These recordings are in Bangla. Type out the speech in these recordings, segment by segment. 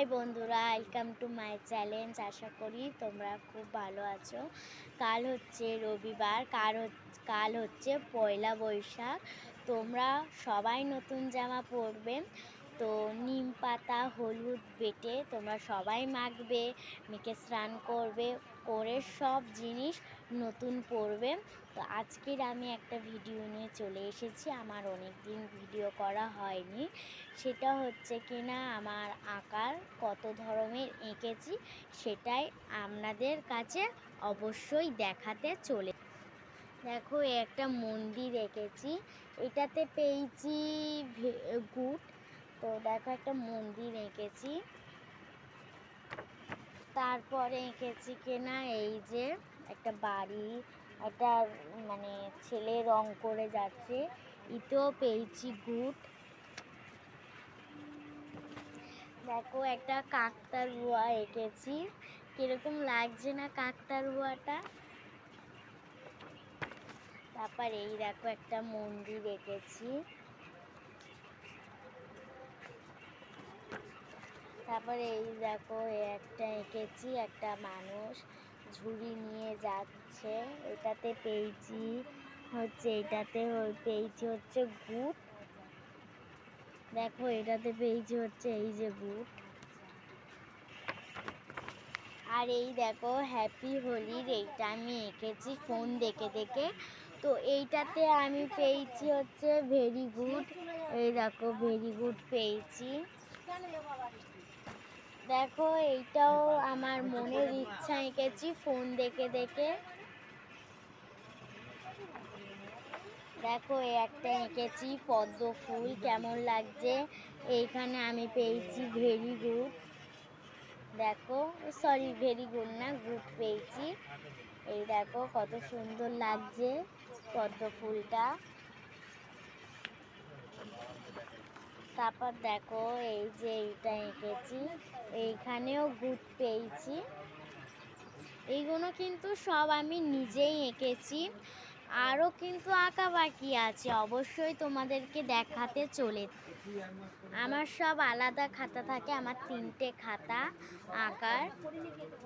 হাই বন্ধুরা, ওয়েলকাম টু মাই চ্যালেঞ্জ। আশা করি তোমরা খুব ভালো আছো। কাল হচ্ছে রবিবার, কাল হচ্ছে পয়লা বৈশাখ। তোমরা সবাই নতুন জামা পরবে। তো নিম পাতা হলুদ বেটে তোমরা সবাই মাখবে, মেখে স্নান করবে, করে সব জিনিস নতুন পরবে। তো আজকের আমি একটা ভিডিও নিয়ে চলে এসেছি। আমার অনেক দিন ভিডিও করা হয়নি। সেটা হচ্ছে কিনা আমার আঁকার কত ধরনের এঁকেছি সেটাই আপনাদের কাছে অবশ্যই দেখাতে চলে। দেখো, একটা মন্দির এঁকেছি, এটাতে পেয়েছি গুড। তো দেখো, একটা মন্দির এঁকেছি। তারপরে এঁকেছি কিনা এই যে একটা বাড়ি, একটা মানে ছেলে রং করে যাচ্ছে, এতেও পেয়েছি গুড। দেখো, একটা কাকতাড়ুয়া এঁকেছি, কিরকম লাগছে না কাকতাড়ুয়াটা। তারপর এই দেখো, একটা মন্দির এঁকেছি। তারপরে এই দেখো, একটা এঁকেছি, একটা মানুষ ঝুড়ি নিয়ে যাচ্ছে, এটাতে পেয়েছি হচ্ছে গুড। দেখো, এটাতে পেয়েছি হচ্ছে এই যে গুড। আর এই দেখো, হ্যাপি হোলির এইটা আমি এঁকেছি ফোন দেখে দেখে। তো এইটাতে আমি পেয়েছি হচ্ছে ভেরি গুড। এই দেখো, ভেরি গুড পেয়েছি। দেখো, এইটাও আমার মনের ইচ্ছা এঁকেছি ফোন দেখে দেখে। দেখো, এই একটা এঁকেছি পদ্ম ফুল, কেমন লাগছে। এইখানে আমি পেয়েছি ভেরি গুড। দেখো, সরি ভেরি গুড না, গুড পেয়েছি। এই দেখো, কত সুন্দর লাগছে পদ্ম ফুলটা। তারপর দেখো, এই যে এইটা এঁকেছি, এইখানেও গুড পেয়েছি। এইগুলো কিন্তু সব আমি নিজেই এঁকেছি। আরও কিন্তু আঁকা বাকি আছে, অবশ্যই তোমাদেরকে দেখাতে চলে। আমার সব আলাদা খাতা থাকে, আমার 3টে খাতা আঁকার।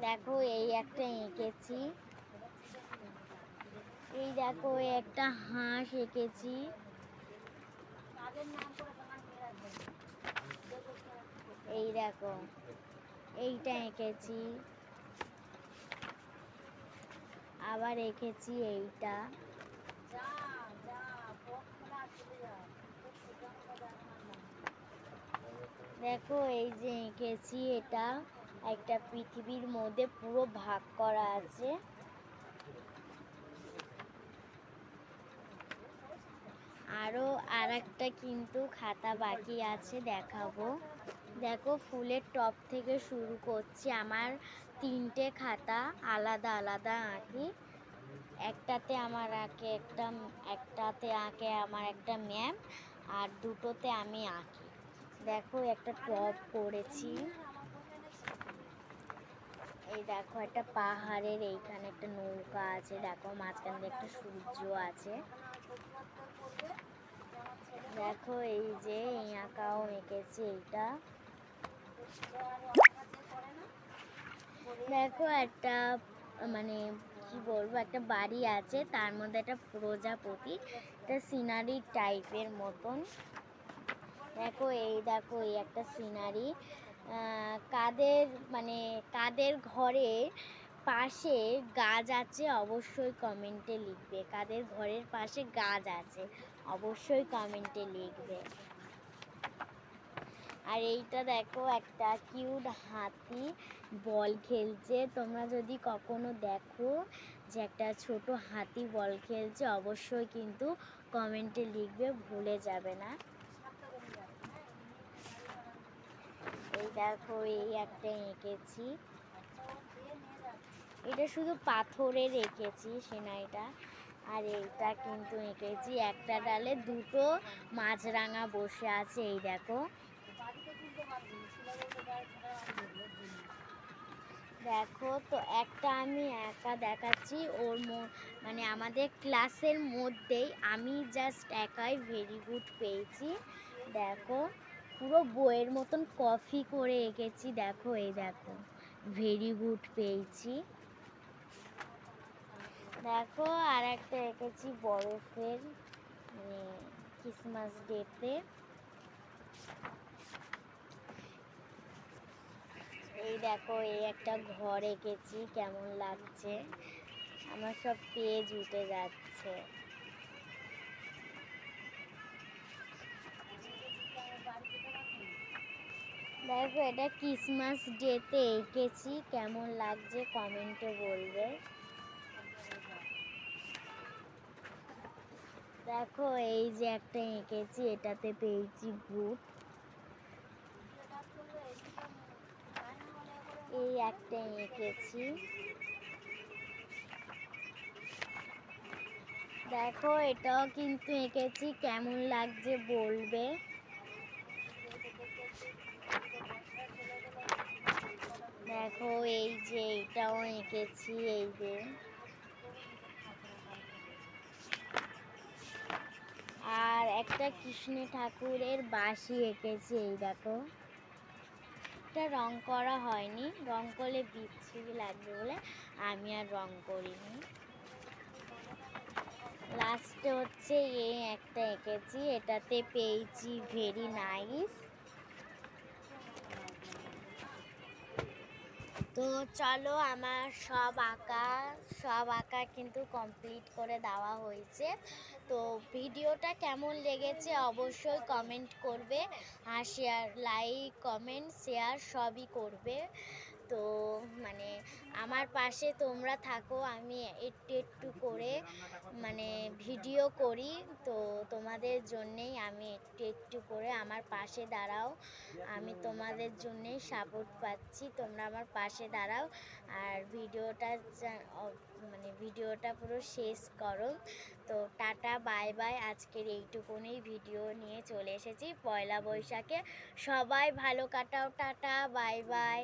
দেখো, এই একটা এঁকেছি। এই দেখো, একটা হাঁস এঁকেছি। এই দেখো, এইটা এঁকেছি। আবার এঁকেছি এইটা। দেখো, এই যে এঁকেছি, এটা একটা পৃথিবীর মধ্যে পুরো ভাগ করা আছে। আরও আরেকটা কিন্তু খাতা বাকি আছে, দেখাবো। দেখো, ফুলের টপ থেকে শুরু করছি। আমার 3টে খাতা আলাদা আলাদা আঁকি। একটাতে আঁকে আমার একটা ম্যাম, আর দুটোতে আমি আঁকি। দেখো, একটা টপ করেছি। এই দেখো, একটা পাহাড়ের এইখানে একটা নৌকা আছে। দেখো, মাঝখানে একটা সূর্য আছে। দেখো, এই যে এই আঁকাও এঁকেছি এইটা। দেখো, একটা মানে কি বলবো, একটা বাড়ি আছে, তার মধ্যে একটা প্রজাপতি, একটা সিনারি টাইপের মতন। দেখো, এই একটা সিনারি। কাদের ঘরে পাশে গাছ আছে অবশ্যই কমেন্টে লিখবে। কাদের ঘরের পাশে গাছ আছে অবশ্যই কমেন্টে লিখবে। আর এইটা দেখো, একটা কিউট হাতি বল খেলছে। তোমরা যদি কখনো দেখো যে একটা ছোট হাতি বল খেলছে, অবশ্যই কিন্তু কমেন্টে লিখবে, ভুলে যাবে না। এই দেখো, এই একটা এঁকেছি, এটা শুধু পাথরের এঁকেছি সিনারিটা। আর এইটা কিন্তু এঁকেছি, একটা ডালে দুটো মাছরাঙা বসে আছে। এই দেখো, দেখো তো একটা আমি একা দেখাচ্ছি, মানে আমাদের ক্লাসের মধ্যেই আমি জাস্ট একাই ভেরি গুড পেয়েছি। দেখো, পুরো বইয়ের মতন কপি করে এঁকেছি। দেখো, এই দেখো, ভেরি গুড পেয়েছি। দেখো, আর একটা এঁকেছি বরফের, মানে ক্রিসমাস ডেতে। এই দেখো, এই একটা ঘর এঁকেছি, কেমন লাগছে। আমার সব পেজ উঠে যাচ্ছে। দেখো, এটা ক্রিসমাস ডেতে এঁকেছি, কেমন লাগছে কমেন্টে বলবে। দেখো, এই যে একটা এঁকেছি, এটাতে পেয়েছি ভূত। এই একটা এঁকেছি। দেখো, এটাও কিন্তু এঁকেছি, কেমন লাগছে বলবে। দেখো, এই যে এটাও এঁকেছি, এই যে। আর একটা কৃষ্ণ ঠাকুরের বাঁশি এঁকেছি, এই দেখো। এটা রং করা হয়নি, রং করলে বিচ্ছিরি লাগবে বলে আমি আর রং করিনি। লাস্টে হচ্ছে এই একটা এঁকেছি, এটাতে পেয়েছি ভেরি নাইস। তো চলো, আমার সব আঁকা কিন্তু কমপ্লিট করে দেওয়া হয়েছে। তো ভিডিওটা কেমন লেগেছে অবশ্যই কমেন্ট করবে, আর শেয়ার, লাইক, কমেন্ট, শেয়ার সবই করবে। তো মানে আমার পাশে তোমরা থাকো, আমি একটু একটু করে মানে ভিডিও করি। তো তোমাদের জন্যেই আমি একটু একটু করে, আমার পাশে দাঁড়াও। আমি তোমাদের জন্যেই সাপোর্ট পাচ্ছি, তোমরা আমার পাশে দাঁড়াও। আর ভিডিওটা পুরো শেষ করো। তো টাটা, বাই বাই। আজকের এইটুকুনি ভিডিও নিয়ে চলে এসেছি পয়লা বৈশাখে। সবাই ভালো কাটাও, টাটা, বাই বাই।